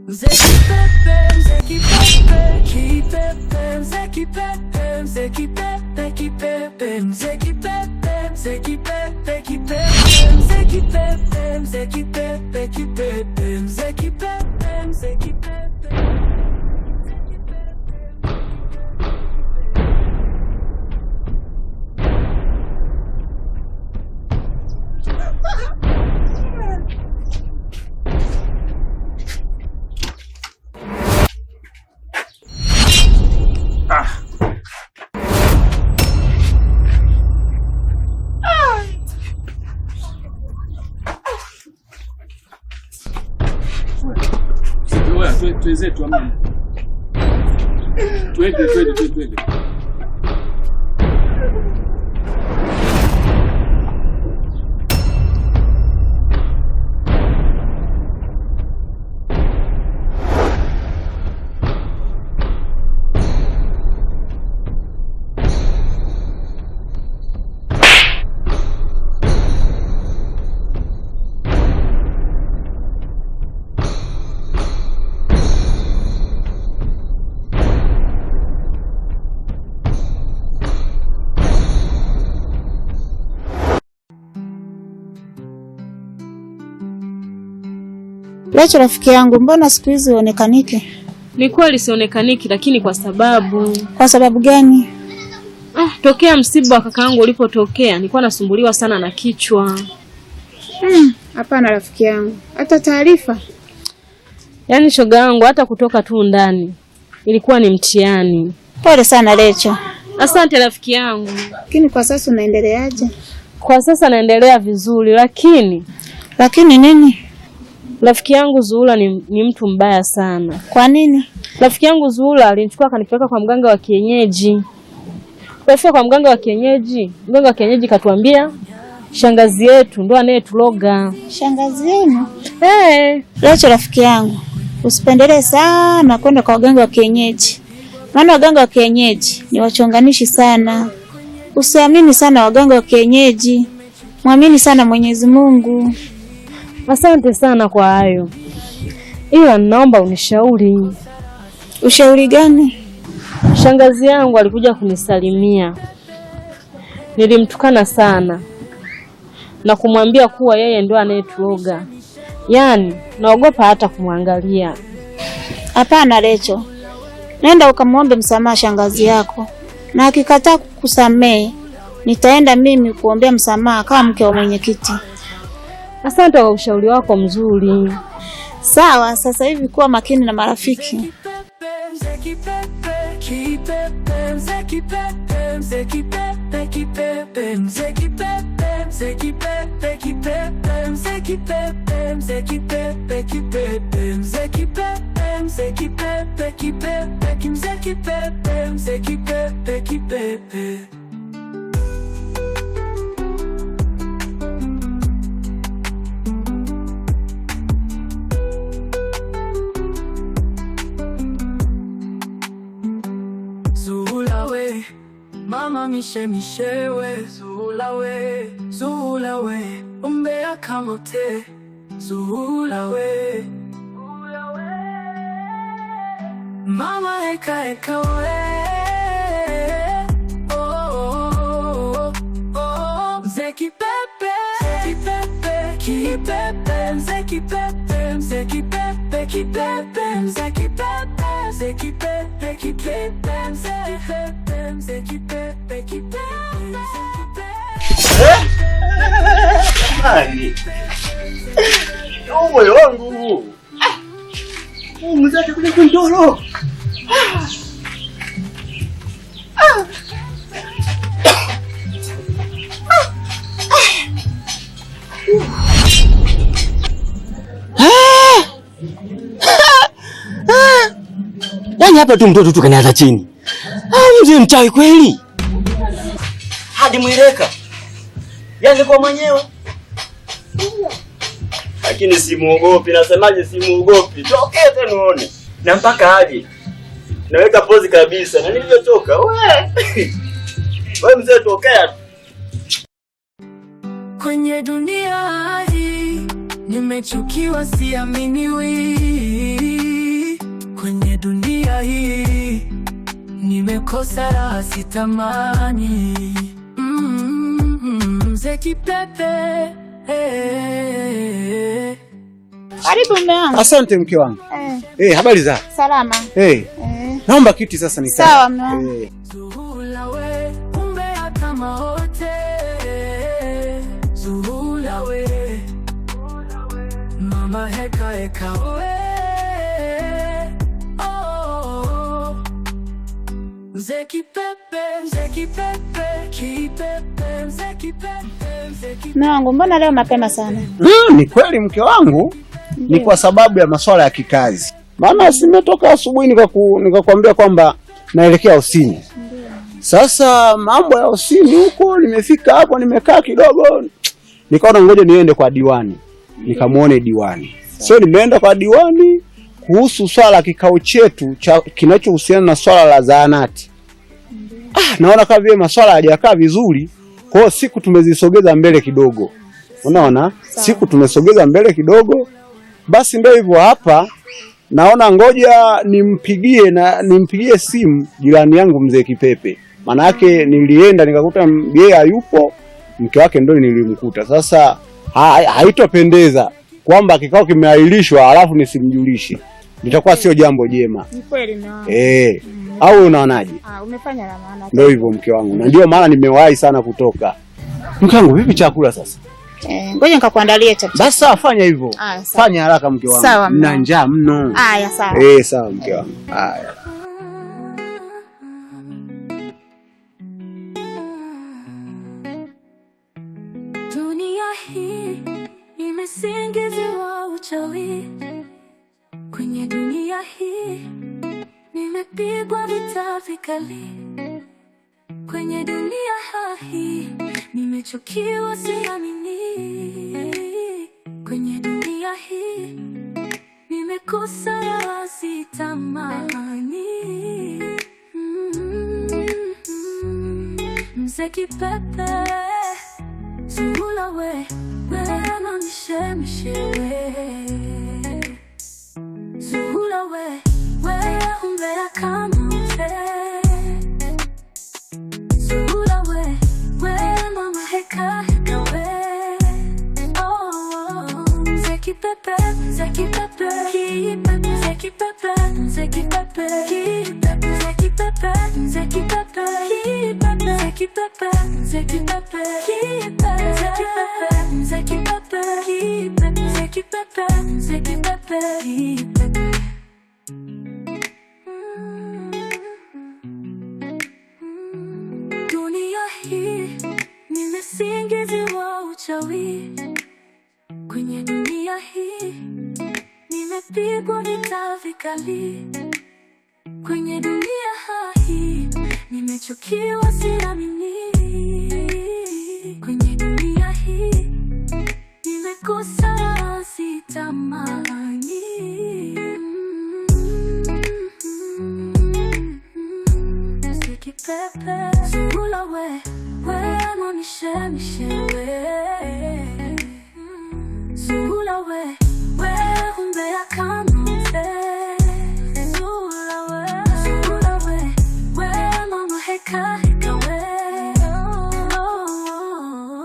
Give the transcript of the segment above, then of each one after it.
Zeki Pepe, Zeki Pepe, Zeki Pepe, Zeki Pepe, Zeki Pepe, Zeki Pepe, Zeki Pepe, Zeki Pepe, Zeki Pepe, Zeki Pepe, Zeki Pepe, Zeki Pepe, Zeki Pepe. Tuwezetu amani. Twende. Lecho rafiki yangu, mbona siku hizi huonekaniki? Ni kweli sionekaniki, lakini kwa sababu... Kwa sababu gani? Tokea msiba wa kakaangu ulipotokea, nilikuwa nasumbuliwa sana na kichwa. Hapana rafiki yangu, hata taarifa. Yaani shoga yangu hata kutoka tu ndani ilikuwa ni mtihani. Pole sana Lecho. Asante rafiki yangu. Lakini kwa sasa unaendeleaje? Kwa sasa naendelea vizuri, lakini nini? Rafiki yangu Zuhura ni mtu mbaya sana. Kwa nini? Rafiki yangu Zuhura alinichukua kanipeleka kwa mganga wa kienyeji. Kufika kwa mganga wa kienyeji katuambia shangazi yetu ndo anayetuloga. Shangazi yenu? Lecho rafiki yangu, usipendelee sana kwenda kwa waganga wa kienyeji. Maana waganga wa kienyeji ni wachonganishi sana. Usiamini sana waganga wa kienyeji. Muamini sana Mwenyezi Mungu. Asante sana kwa hayo. Ila naomba unishauri. Ushauri gani? Shangazi yangu alikuja kunisalimia. Nilimtukana sana na kumwambia kuwa yeye ndio anayetuoga. Yaani naogopa hata kumwangalia. Hapana Lecho. Nenda ukamwombe msamaha shangazi yako. Na akikataa kukusamehe, nitaenda mimi kuombea msamaha kama mke wa mwenyekiti. Asante kwa ushauri wako mzuri. Sawa, sasa hivi kuwa makini na marafiki. Zeki Pepe, Zeki Pepe, Zeki Pepe, Zeki Pepe, Zeki Pepe, Zeki Pepe, Zeki Pepe, Zeki Pepe, Zeki Pepe, Zeki Pepe, Zeki Pepe, Zeki Pepe, Zeki Pepe, Zeki Pepe, Zeki Pepe. Mama mishemishewe, Zuhura we, umbea kamote, Zuhura we. Mama eka we, Zeki Pepe, Zeki Pepe, Zeki Pepe, Zeki Pepe, Zeki Pepe, Zeki Pepe, Zeki Pepe, Zeki Pepe, Zeki Pepe, Zeki Pepe, Zeki Pepe. Moyo wangu huu. Mzee kuja kundolo. Yaani hapa tu mtoto tu kaniaza chini. Mzee mchawi kweli. Hadi mweleka. Yaani kwa mwenyewe. Lakini simuogopi, nasemaje simuogopi. Tokea tena uone. Na mpaka aje. Naweka pozi kabisa na nilivyotoka. Wewe mzee tokea. Kwenye dunia hii nimechukiwa siaminiwi. kukosa raha sitamani. Mzee Kipepe. Karibu mume wangu. Asante mke wangu. Habari za? Salama. Naomba kiti sasa nikae. Sawa mume wangu. Zuhura we, umbea kama wote. Zuhura we, mama heka heka we. Oh, Mzee Kipepe, Mzee Kipepe, Kipepe, Mzee Kipepe, Mzee Kipepe. Mume wangu, mbona leo mapema sana? Ni kweli mke wangu. Ni kwa sababu ya masuala ya kikazi. Maana simetoka asubuhi nikakwambia kwamba naelekea ofisini. Sasa mambo ya ofisini huko, nimefika hapo nimekaa kidogo, nikaona ngoja niende kwa diwani. Nikamuone diwani. Sio nimeenda kwa diwani kuhusu swala kikao chetu kinachohusiana na swala la zahanati. Naona kama vile masuala hayajakaa vizuri. Kwa hiyo siku tumezisogeza mbele kidogo. Unaona? Siku tumesogeza mbele kidogo. Basi ndio hivyo hapa. Naona ngoja nimpigie simu jirani yangu Mzee Kipepe. Maana yake nilienda nikakuta yeye hayupo, mke wake ndio nilimkuta. Sasa haitopendeza kwamba kikao kimeahirishwa alafu nisimjulishe. Litakuwa sio jambo jema. Ni kweli na. Au unaonaje? Umefanya la maana. Ndio hivyo mke wangu. Na ndio maana nimewahi sana kutoka. Mke wangu, vipi chakula sasa? Ngoja nikakuandalie chakula. Basi sawa, fanya hivyo. Fanya haraka mke wangu. Sawa. Nina njaa mno. Haya sawa. Sawa mke wangu. Haya. Dunia hii imesingiziwa uchawi. Kwenye dunia hii nimepigwa vita vikali. Kwenye dunia hii nimechukiwa siamini. Kwenye dunia hii nimekosa raha sitamani. Mzee Kipepe, Zuhura we, wewe nishemishe we. Zuhura we, wewe umbea kama wote. Zuhura we, wewe mama heka heka we. Oh, Mzee Kipepe, Mzee Kipepe, Kipepe, Mzee Kipepe, Mzee Kipepe, Kipepe, Mzee Kipepe, Mzee Kipepe, Kipepe, Mzee Kipepe, Mzee Kipepe, Kipepe, Mzee Kipepe, Mzee Kipepe, Kipepe, Mzee Kipepe, Mzee Kipepe, Kipepe. Dunia hii nimesingiziwa uchawi. Kwenye dunia hii nimepigwa vita vikali. Kwenye dunia hii nimechukiwa siamini. Kwenye dunia hii nimekosa raha sitamani. Mzee Kipepe, Zuhura we, wewe nishemishe we. Zuhura we, wewe umbea kama wote. Zuhura we, wewe mama heka heka we.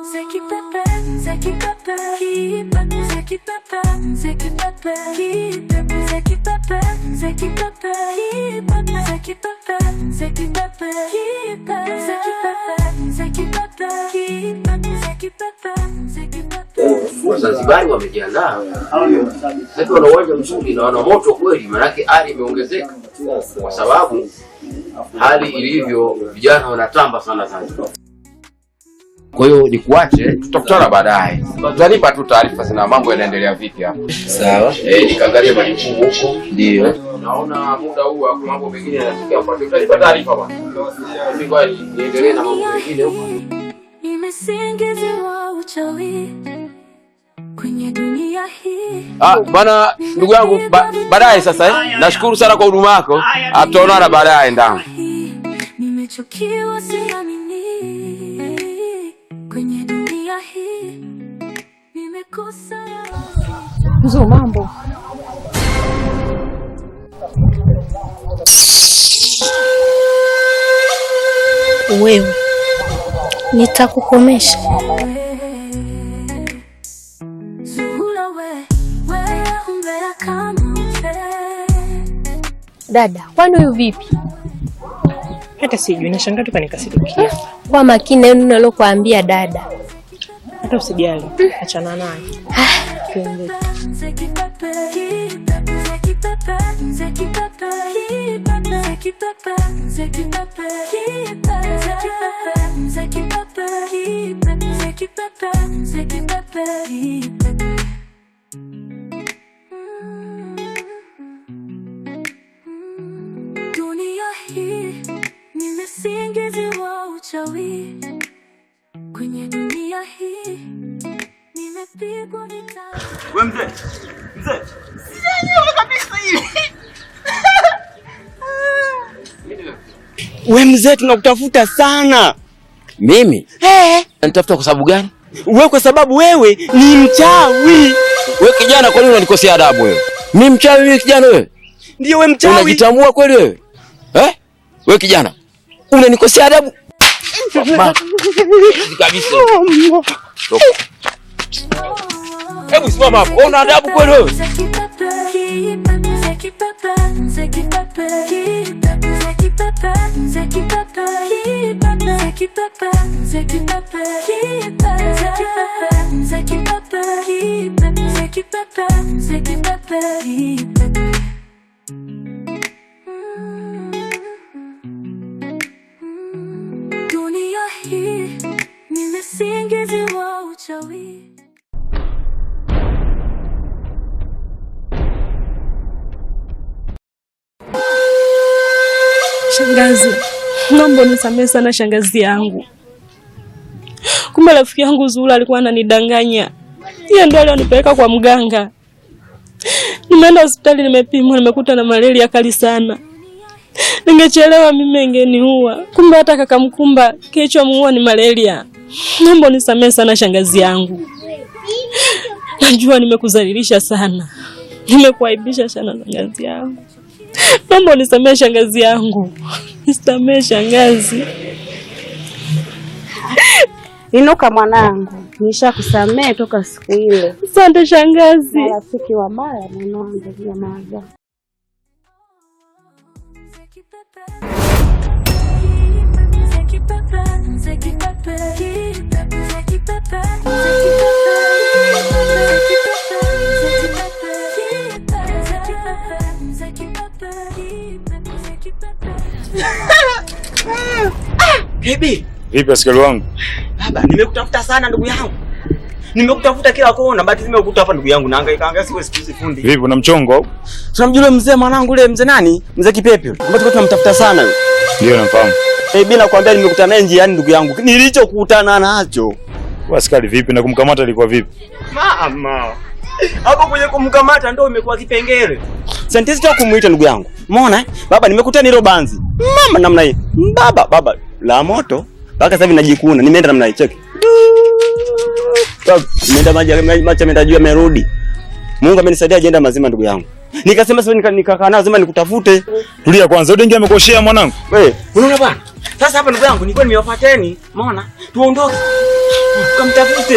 Mzee Kipepe, Mzee Kipepe, Kipepe, Mzee Kipepe, Mzee Kipepe, Kipepe, Mzee Kipepe, Mzee Kipepe, Kipepe, Mzee Kipepe, Mzee Kipepe, Kipepe, Mzee Kipepe, Mzee Kipepe, Kipepe, Mzee Kipepe, Mzee Kipepe. Wazanzibari wamejiandaa. Sasa wana uwanja mzuri na wana moto kweli, maanake hali imeongezeka. Kwa sababu hali ilivyo, vijana wanatamba sana Zanzibar. Kwa hiyo nikuache, tutakutana baadaye. Tutanipa tu taarifa zina mambo yanaendelea vipi hapa. Sawa. Nikaangalia majukumu huko. Ndio. Naona muda huu kwa mambo mengine yanatokea kwa tutanipa taarifa bwana. Mimi kwa niendelee na mambo mengine huko. Imesingiziwa uchawi. Kwenye dunia hii. Bwana ndugu yangu baadaye sasa Nashukuru sana kwa huduma yako. Tutaonana baadaye ndani. Nimechukiwa siamini. Kwenye dunia hii nimekosa. Mzo mambo. wewe nitakukomesha. Dada, kwani huyu vipi? Hata sijui, nashangaa tu kanikasirikia. Kwa makini neno nilokuambia dada. Hata usijali, achana naye. Twende. Dunia hii nimesingiziwa uchawi. Kwenye dunia hii nimepigwa vita. Wewe mzee. Mzee. Sijui kabisa hivi. Wewe mzee tunakutafuta sana. Mimi? Nitafuta kwa sababu gani? Wewe kwa sababu wewe ni mchawi. Wewe kijana, kwa nini unanikosea adabu wewe? Mimi mchawi wewe kijana wewe? Ndio wewe mchawi. Unajitambua kweli wewe? Wewe kijana, unanikosea adabu. Kabisa. Hebu simama hapo. Una adabu kweli wewe? Dunia hii nimesingiziwa uchawi. Shangazi, naomba unisamehe sana shangazi yangu. Kumbe rafiki yangu Zula alikuwa ananidanganya. Yeye ndio alionipeleka kwa mganga. Nimeenda hospitali, nimepimwa, nimekuta na malaria kali sana. Ningechelewa mimi ingeniua. Kumbe hata kaka Mkumba kilichomuua ni malaria. Naomba unisamehe sana shangazi yangu. Najua nimekudhalilisha sana. Nimekuaibisha sana shangazi yangu. Naomba unisamehe shangazi yangu. Nisamehe shangazi. Inuka mwanangu, nishakusamehe toka siku ile. Asante shangazi. Rafiki wabaya mwanangu, jamaa. Bibi. Vipi askari wangu? Baba, nimekutafuta sana ndugu yangu. Nimekutafuta kila kona, bado nimekukuta hapa ndugu yangu. Nahangaika siwe siku fundi. Vipi una mchongo au? Tunamjua mzee mwanangu yule mzee nani? Mzee Kipepe yule. Ambaye tunamtafuta sana yule. Ndio namfahamu. Bila nakwambia nimekutana naye njiani ndugu yangu. Nilichokutana nacho. Wewe askari vipi na kumkamata ilikuwa vipi? Mama. Hapo kwenye kumkamata ndio imekuwa kipengele. Sentence tu kumuita ndugu yangu. Umeona? Baba nimekutana hilo banzi. Mama namna hii. Baba la moto. Mpaka sasa hivi najikuna. Nimeenda namna hii cheki. Nimeenda maji ameenda juu yamerudi. Mungu amenisaidia ajenda mazima ndugu yangu. Nikasema sasa nikakaa nazo lazima nikutafute. Tulia kwanza, wewe dingi amekoshea mwanangu. Wewe, unaona bwana? Sasa hapa ndugu yangu nilikuwa nimewapateni. Umeona? Tuondoke. Tukamtafute.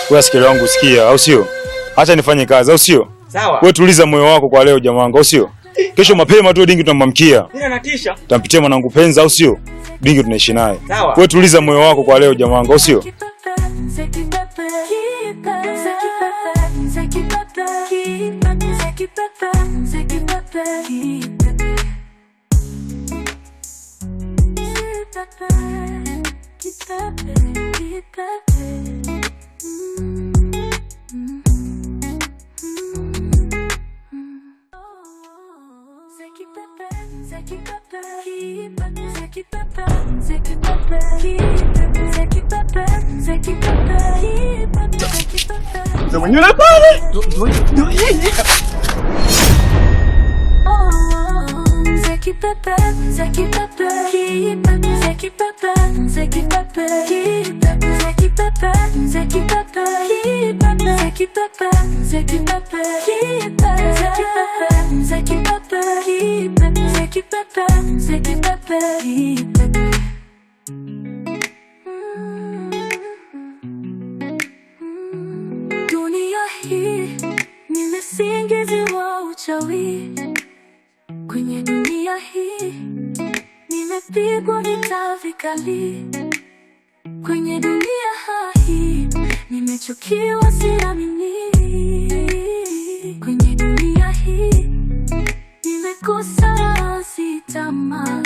Wewe askari wangu sikia, au sio? Acha nifanye kazi, au sio? Sawa. Wewe tuliza moyo wako kwa leo jamaa wangu, au sio? Kesho mapema tu dingi tunamamkia. Nina natisha. Tutampitia mwanangu penza, au sio? Dingi tunaishi naye. Sawa. Wewe tuliza moyo wako kwa leo jamaa wangu, au sio? Mwenyewe pale. nimepigwa vita vikali kwenye dunia hii, nimechukiwa siamini. Kwenye dunia hii nimekosa sitamaa.